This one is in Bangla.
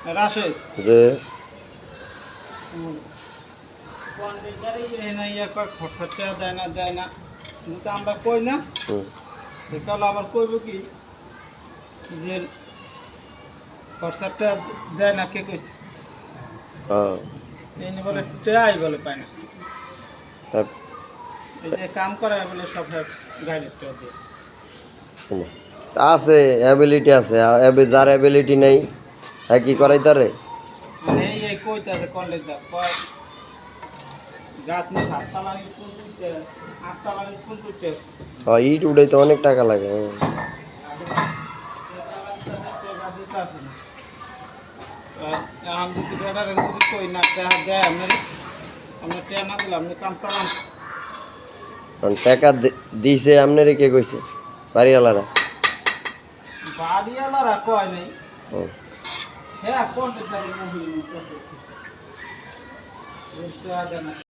রাশেদ যে কন্ট্রাক্টরই এনে ইয়া কয় খরচাটা দেয় না কিন্তু আমরা কই না দেখালো আবার কইব কি যে খরচাটা দেয় না কে কইছে এই নিয়ে বলে টেয়াই বলে পায় না এই যে কাম করে বলে সব গাড়ির টেয়া দিয়ে আছে অ্যাবিলিটি আছে যার অ্যাবিলিটি নেই হ্যাঁ কি করাই তারে মানে এই কইতাছে কন্ট্রাক্টর কয় গাছ নিয়ে 7 তলা ইট তুলতে 8 তলা ইট তুলতে ইট উঠাইতে অনেক টাকা লাগে আমি যদি বেটারে যদি কই না টাকা দেয় আমরা টাকা না দিলে আপনি কাম চালান টাকা দিছে আপনারে কে কইছে বাড়িওয়ালারা বাড়িওয়ালারা কয় নাই হ্যাঁ কন্ট্রাক্টরের মহিলা